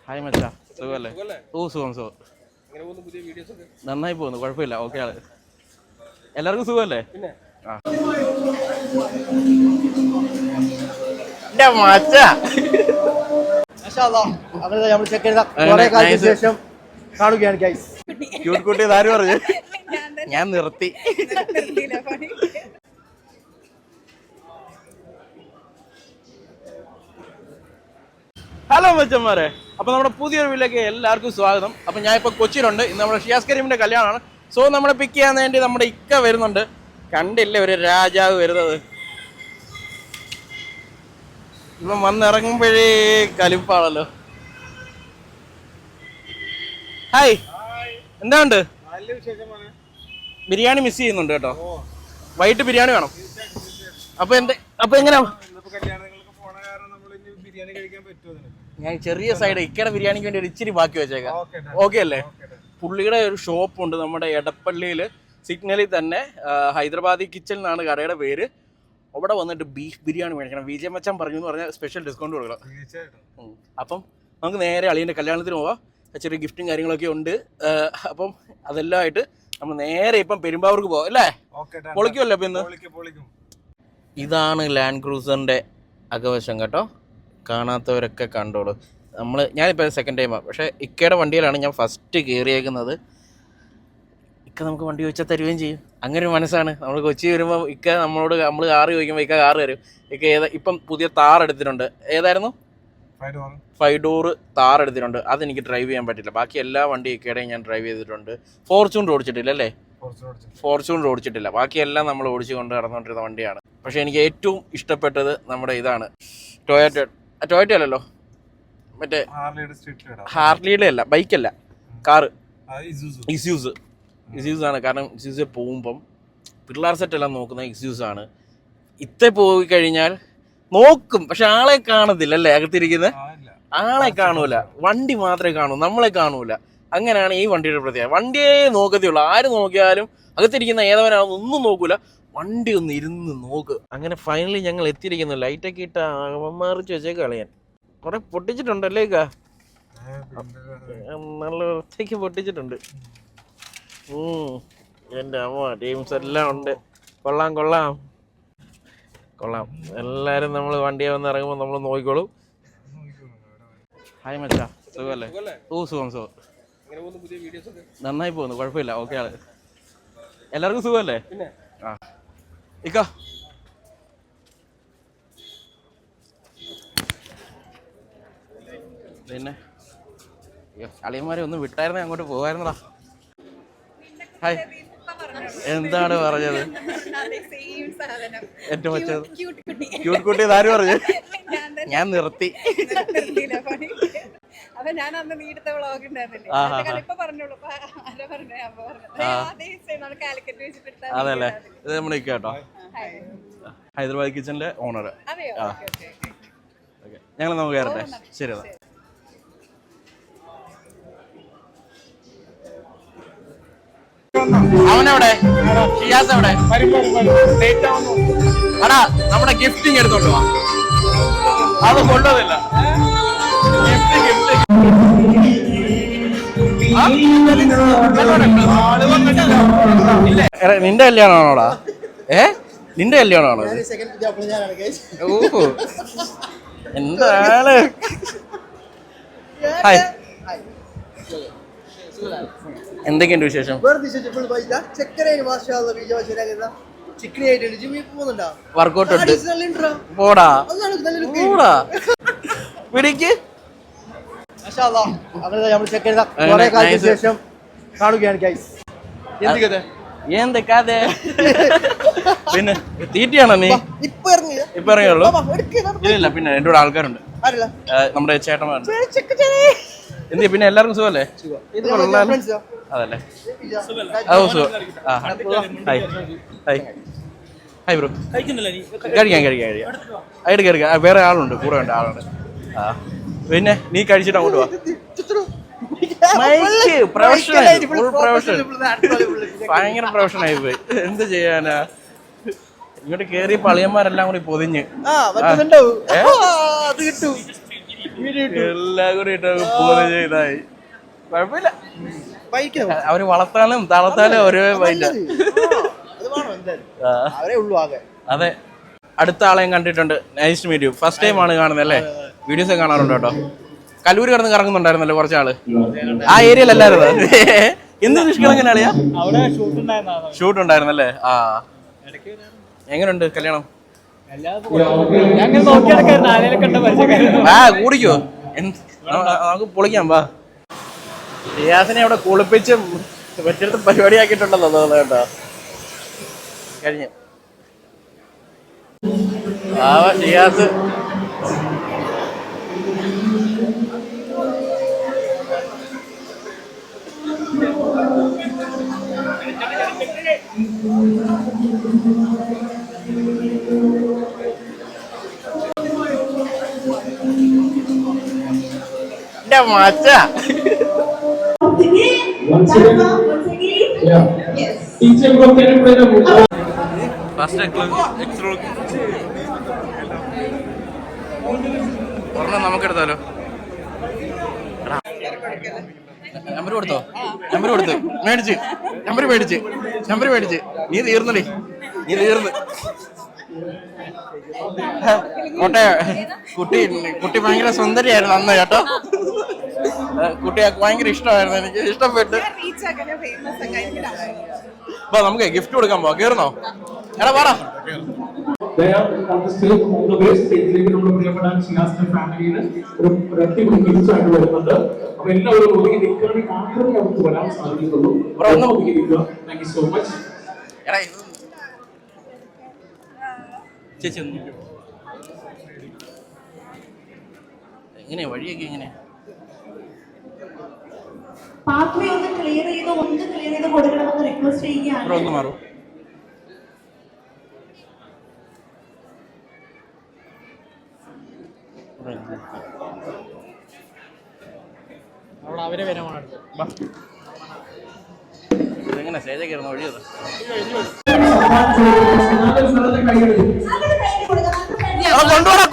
Hi മച്ചാ, സുഖമല്ലേ? ഓ സുഖം സുഖം. നന്നായി പോകുന്നു, കുഴപ്പമില്ല. ഓക്കെ ആണ്. എല്ലാവർക്കും സുഖമല്ലേ? ആ എന്റെ മച്ചാ കാണുകയാണ് ഗൈസ്. ക്യൂട്ട് കുട്ടി ആര് പറഞ്ഞു? ഞാൻ നിർത്തി. ഹലോ മച്ചന്മാരെ, അപ്പൊ നമ്മുടെ പുതിയൊരു വീട്ടിലേക്ക് എല്ലാവർക്കും സ്വാഗതം. അപ്പൊ ഞാൻ ഇപ്പൊ കൊച്ചിയിലുണ്ട്. ഇന്ന് നമ്മുടെ ഷിയാസ് കരീമിന്റെ കല്യാണമാണ്. സോ നമ്മളെ പിക്ക് ചെയ്യാൻ വേണ്ടി നമ്മുടെ ഇക്ക വരുന്നുണ്ട്. കണ്ടില്ലേ ഒരു രാജാവ് വരുന്നത്. ഇപ്പം വന്നിറങ്ങുമ്പോഴേ കലിപ്പാണല്ലോ. ഹായ്, എന്താണ്ട്? ബിരിയാണി മിസ് ചെയ്യുന്നുണ്ട് കേട്ടോ. വൈകിട്ട് ബിരിയാണി വേണം. അപ്പൊ എങ്ങനെയാ? ഞാൻ ചെറിയ സൈഡ് ഇക്കയുടെ ബിരിയാണിക്ക് വേണ്ടി ഒരു ഇച്ചിരി ബാക്കി വെച്ചേക്കാം. ഓക്കെ അല്ലേ? പുള്ളിയുടെ ഒരു ഷോപ്പുണ്ട് നമ്മുടെ എടപ്പള്ളിയിൽ സിഗ്നലിൽ തന്നെ. ഹൈദരാബാദി കിച്ചൺ എന്നാണ് കടയുടെ പേര്. അവിടെ വന്നിട്ട് ബീഫ് ബിരിയാണി മേടിക്കണം. വിജയ മച്ചാൻ പറഞ്ഞു എന്ന് പറഞ്ഞാൽ സ്പെഷ്യൽ ഡിസ്കൗണ്ട് കൊടുക്കണം. അപ്പം നമുക്ക് നേരെ അളിയൻ്റെ കല്യാണത്തിന് പോവാം. ചെറിയ ഗിഫ്റ്റും കാര്യങ്ങളൊക്കെ ഉണ്ട്. അപ്പം അതെല്ലാം ആയിട്ട് നമ്മൾ നേരെ ഇപ്പം പെരുമ്പാവൂർക്ക് പോവാം അല്ലേ? പൊളിക്കുമല്ലോ ഇപ്പം ഇന്ന്. ഇതാണ് ലാൻഡ് ക്രൂസറിൻ്റെ അകവശം കേട്ടോ. കാണാത്തവരൊക്കെ കണ്ടോളൂ. ഞാനിപ്പോൾ സെക്കൻഡ് ടൈമാണ്, പക്ഷേ ഇക്കയുടെ വണ്ടിയിലാണ് ഞാൻ ഫസ്റ്റ് കയറിയേക്കുന്നത്. ഇക്ക നമുക്ക് വണ്ടി ചോദിച്ചാൽ തരുകയും ചെയ്യും. അങ്ങനെ ഒരു മനസ്സാണ്. നമ്മൾ കൊച്ചി വരുമ്പോൾ ഇക്ക നമ്മൾ കാറ് ചോദിക്കുമ്പോൾ ഇക്ക കാറ് തരും. ഇക്ക ഇപ്പം പുതിയ താർ എടുത്തിട്ടുണ്ട്. ഏതായിരുന്നു? 5 ഡോർ താർ എടുത്തിട്ടുണ്ട്. അതെനിക്ക് ഡ്രൈവ് ചെയ്യാൻ പറ്റില്ല. ബാക്കി എല്ലാ വണ്ടി ഇക്കയുടെയും ഞാൻ ഡ്രൈവ് ചെയ്തിട്ടുണ്ട്. ഫോർച്യൂണർ ഓടിച്ചിട്ടില്ല അല്ലേ? ഫോർച്യൂണർ ഓടിച്ചിട്ടില്ല. ബാക്കിയെല്ലാം നമ്മൾ ഓടിച്ചു കൊണ്ട് നടന്നുകൊണ്ടിരുന്ന വണ്ടിയാണ്. പക്ഷേ എനിക്ക് ഏറ്റവും ഇഷ്ടപ്പെട്ടത് നമ്മുടെ ഇതാണ്. ടൊയോറ്റ അല്ലല്ലോ, മറ്റേ ഹാർലിയുടെ അല്ല, ബൈക്കല്ല, കാറ്. ഇസ്യൂസ് ആണ്. കാരണം ഇസ്യൂസ് പോകുമ്പം പിള്ളേർ സെറ്റെല്ലാം നോക്കുന്ന ഇസ്യൂസ് ആണ്. പോയി കഴിഞ്ഞാൽ നോക്കും, പക്ഷെ ആളെ കാണത്തില്ല അല്ലേ? അകത്തിരിക്കുന്ന ആളെ കാണൂല, വണ്ടി മാത്രമേ കാണൂ, നമ്മളെ കാണൂല. അങ്ങനെയാണ് ഈ വണ്ടിയുടെ പ്രത്യേകത. വണ്ടിയെ നോക്കത്തേയുള്ളൂ. ആര് നോക്കിയാലും അകത്തിരിക്കുന്ന ഏതവനാണെന്ന് ഒന്നും നോക്കൂല, വണ്ടി ഒന്ന് ഇരുന്ന് നോക്ക്. അങ്ങനെ ഫൈനലി ഞങ്ങൾ എത്തിയിരിക്കുന്നു. ലൈറ്റൊക്കെ ഇട്ട് അവന്മാറിച്ച് വെച്ചേക്ക് കളയാൻ. കുറെ പൊട്ടിച്ചിട്ടുണ്ടല്ലേ? നല്ല വൃത്തിക്ക് പൊട്ടിച്ചിട്ടുണ്ട്. എൻ്റെ അമ്മ, ടീംസ് എല്ലാം ഉണ്ട്. കൊള്ളാം കൊള്ളാം കൊള്ളാം. എല്ലാവരും നമ്മൾ വണ്ടിയെ വന്ന് ഇറങ്ങുമ്പോൾ നമ്മൾ നോക്കിക്കോളും. ഹായ് മച്ചാ, സുഖമല്ലേ? ഓ സുഖം സുഖം. നന്നായി പോകുന്നു, കുഴപ്പമില്ല. ഓക്കെ ആണ്. എല്ലാവർക്കും സുഖമല്ലേ? ആ ഇക്ക പിന്നെ അളിയന്മാരെ ഒന്ന് വിട്ടായിരുന്നേ അങ്ങോട്ട് പോകായിരുന്നടാ. ഹായ്, എന്താണ് പറഞ്ഞത്? ഏറ്റവും മച്ചത് ക്യൂട്ട് കുട്ടി ആര് പറഞ്ഞു? ഞാൻ നിർത്തി. അതല്ലേ, ഇത് നമ്മുടെ കേട്ടോ, ഹൈദരാബാദ് കിച്ചണിലെ ഓണർ. ഞങ്ങൾ നമുക്ക് കയറട്ടെ. ശരി. അവനെവിടെ? ഷിയാസ് എവിടെ? അടാ, നമ്മുടെ ഗിഫ്റ്റിങ് എടുത്തോണ്ട് പോവാ. അത് കൊണ്ടുവന്നില്ല. നിന്റെ കല്യാണമാണോടാ? നിന്റെ കല്യാണമാണോ? ഓഹോ, എന്താണ്? ഹായ്, എന്തൊക്കെയുണ്ട് വിശേഷം? വർക്കൗട്ട് ഉണ്ട്. പോടാ പോടാ പിടിക്ക്. കാണുകയാണ് ഗൈസ്. എന്തൊക്കെ പിന്നെ തീറ്റിയാണോ നീ? ഇപ്പൊ ഇറങ്ങിയുള്ളൂ? ഇല്ല, പിന്നെ എൻ്റെ കൂടെ ആൾക്കാരുണ്ട്. നമ്മുടെ ചേട്ടന്മാരുണ്ട്. എന്ത് പിന്നെ എല്ലാവർക്കും സുഖമല്ലേ? അതല്ലേ? ഓ സുഖം. ആ ഹായ് ഹായ് ഹായ് ബ്രോ. കഴിക്കാം. എടുക്കാം. വേറെ ആളുണ്ട്, കൂടെ ഉണ്ട് ആളുണ്ട്. ആ പിന്നെ നീ കഴിച്ചിട്ട് അങ്ങോട്ട് പോവാ. ഭയങ്കര പ്രൊഫഷനായി പോയി. എന്ത് ചെയ്യാനാ? ഇങ്ങോട്ട് കേറി പളിയന്മാരെല്ലാം കൂടി പൊതിഞ്ഞ് എല്ലാം കൂടി ഇട്ടൊക്കെ പോകുന്ന ചെയ്തായി കുഴപ്പമില്ല. അവര് വളർത്താനും തളർത്താനും ഓരോ പൈറ്റ. അതെ. അടുത്ത ആളെയും കണ്ടിട്ടുണ്ട്. Nice to meet you. First time ആണ് കാണുന്നത് അല്ലേ? വീഡിയോസ് ഒക്കെ കാണാറുണ്ട് കേട്ടോ. കല്ലൂര് കിടന്ന് കറങ്ങുന്നുണ്ടായിരുന്നല്ലോ കുറച്ചാള്. ആ ഏരിയയിലല്ലായിരുന്നു. എന്ത് നിഷ്കളങ്കൻ അളിയാ? ഷൂട്ട് ഉണ്ടായിരുന്നല്ലേ? ആ, എങ്ങനെയുണ്ട് കല്യാണം? കൂടിക്കോ, നമുക്ക് പൊളിക്കാം. വാ. റിയാസിനെ അവിടെ കുളിപ്പിച്ച് മറ്റടുത്ത് പരിപാടിയാക്കിയിട്ടുണ്ടല്ലോ തോന്നുന്നു കേട്ടോ. കഴിഞ്ഞു. ആ റിയാസ് എന്റെ മച്ച. ഒരെണ്ണം നമുക്കെടുത്താലോ? നമ്പർ കൊടുത്തോ? നമ്പർ കൊടുത്ത് മേടിച്ച് നമ്പർ മേടിച്ച് നീ തീർന്നടേ, നീ തീർന്ന്. കോട്ടെ കുട്ടി ഭയങ്കര സുന്ദരിയായിരുന്നു അന്ന് കേട്ടോ. കുട്ടിയെ ഭയങ്കര ഇഷ്ടമായിരുന്നു, എനിക്ക് ഇഷ്ടപ്പെട്ട്. അപ്പൊ നമുക്ക് ഗിഫ്റ്റ് കൊടുക്കാൻ പോവാ. കേറുന്നോ? എടാ പാടാ. സ്റ്റേജിലേക്ക് നമ്മുടെ പ്രിയപ്പെട്ട ഷിയാസിന്റെ ഫാമിലിയിൽ ഒരു അടിപൊളി ഗിഫ്റ്റ് ആയിട്ട് വരുന്നുണ്ട്. അപ്പൊ എല്ലാവരും ഒതുങ്ങി നിൽക്കണമെങ്കിൽ മാത്രമേ അവർക്ക് വരാൻ സാധിക്കുള്ളൂ. Thank you so much. ചേച്ചി എങ്ങനെയാ വഴിയൊക്കെ എങ്ങനെയാ? പാത്വേ ഒന്ന് ക്ലിയർ ചെയ്ത് കൊടുക്കണമെന്ന് റിക്വസ്റ്റ് ചെയ്യുകയാണ്. ഒന്ന് മാറും. അവരെ വരാൻ ഇതെങ്ങനെ സ്റ്റേജൊക്കെ ഇരുന്ന് വഴിയത്?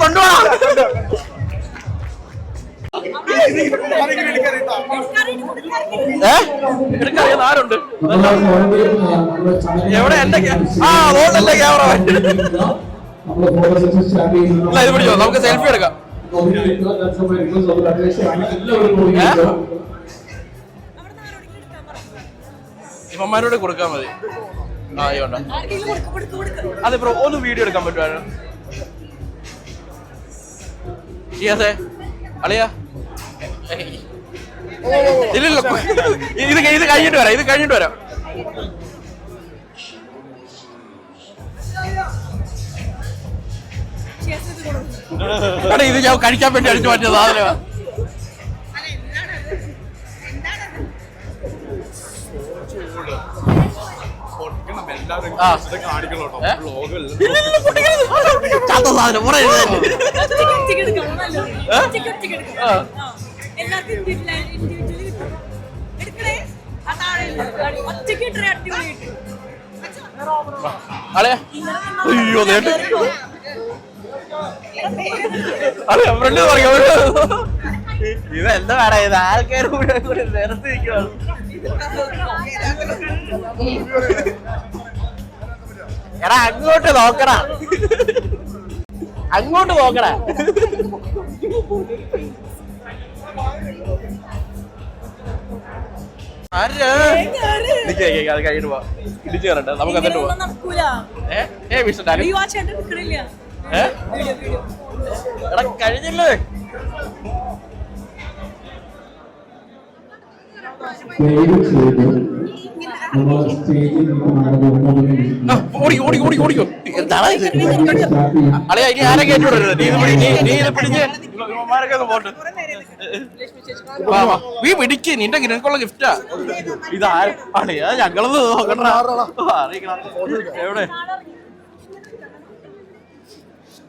കൊണ്ടുപോടാ. എടുക്കറിയാം ആരുണ്ട്? എവിടെ എന്റെ അതുകൊണ്ടല്ലേ ക്യാമറ? ഇല്ല, ഇത് പിടിച്ചോ, നമുക്ക് സെൽഫി എടുക്കാം. ഇവന്മാരോട് കൊടുക്കാൻ മതി. ആ ആയിക്കോട്ടെ. അതെ ബ്രോ, ഒന്ന് വീഡിയോ എടുക്കാൻ പറ്റുമായിരുന്നു? ഷിയാസേ അളിയാ, ഇല്ലല്ലോ, ഇത് കഴിഞ്ഞിട്ട് വരാം. ഇത് ഞാൻ കഴിക്കാൻ വേണ്ടി അടിച്ചു മാറ്റിയ സാധനമാ. അയ്യോ ഫ്രണ്ട് പറയാ, ഇതെന്താ പറയാ, ഇത് ആൾക്കാർ കൂടെ നിരത്തി നിൽക്കുകയാണ്. എടാ അങ്ങോട്ട് നോക്കടാ, അങ്ങോട്ട് നോക്കടാ. അത് കഴിഞ്ഞിട്ട് പോവാ. ഇടിച്ചു കയറട്ടെ, നമുക്ക് എന്നിട്ട് പോവാം. എടാ കഴിഞ്ഞില്ലേ? ഓടിക്കോ. എന്താണ് അളിയാ, ഇനി ആരെ കേട്ടിടരുത്. നീ ഇത് പിടിച്ച് പോട്ട്. നീ പിടിക്ക്, നിനക്കുള്ള ഗിഫ്റ്റാ ഇത്. അളിയാ ഞങ്ങളത് നോക്കണ്ട. എവിടെ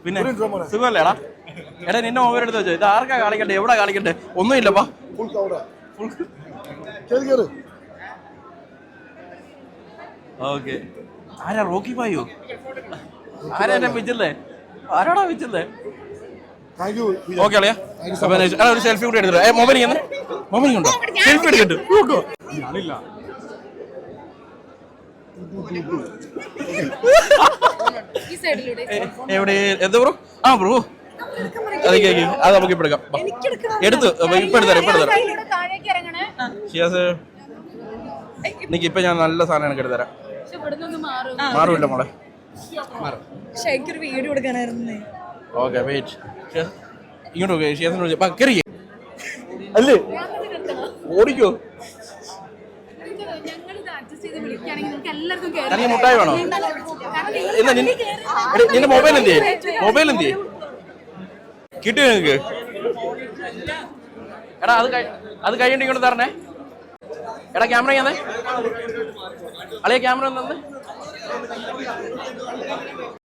പിന്നെ സുഖമല്ലേടാ? എടാ നിന്നെ മൊബൈൽ എടുത്ത് വെച്ചോ. ഇത് ആർക്കാ കാണിക്കട്ടെ? എവിടെ കാണിക്കട്ടെ? ഒന്നുമില്ലപ്പാ. ഓക്കെ. ആരാ റോക്കി പായോ? ആരാ എന്നെ വെച്ചല്ലേ? ആരാടാ വെച്ചല്ലേ? ഓക്കെ അളിയാ അപ്പൊ ഒരു സെൽഫി കൂടി എടുത്തിട്ട് മൊബൈൽ മൊബൈൽ ഉണ്ടോ സെൽഫി എടുത്തിട്ട് എവിടെ എന്താ ബ്രോ ആ ബ്രോ അതൊക്കെ അത് നമുക്ക് ഇപ്പൊ എടുക്കാം എടുത്തു ഇപ്പൊ എടുത്തരാം ഷിയാസ് എനിക്ക് ഇപ്പൊ ഞാൻ നല്ല സാധനം എനിക്ക് എടുത്തരാം മാറൂല്ല മോളെ വീഡിയോ കൊടുക്കാനായിരുന്നു ഓക്കെ വെയിറ്റ് ഇങ്ങോട്ട് ഷിയാസിനോട് കയറി അല്ലേ ഓടിക്കോ തനിക്ക് മുട്ടായി വേണോ എന്നാ നിന്റെ മൊബൈൽ എന്ത് ചെയ്യും കിട്ടിയോ നിങ്ങക്ക് എടാ അത് കഴിഞ്ഞിട്ട് ഇങ്ങോട്ട് തരണേ എടാ ക്യാമറ ചെയ്യാന്നേ അളിയ ക്യാമറ തന്നെ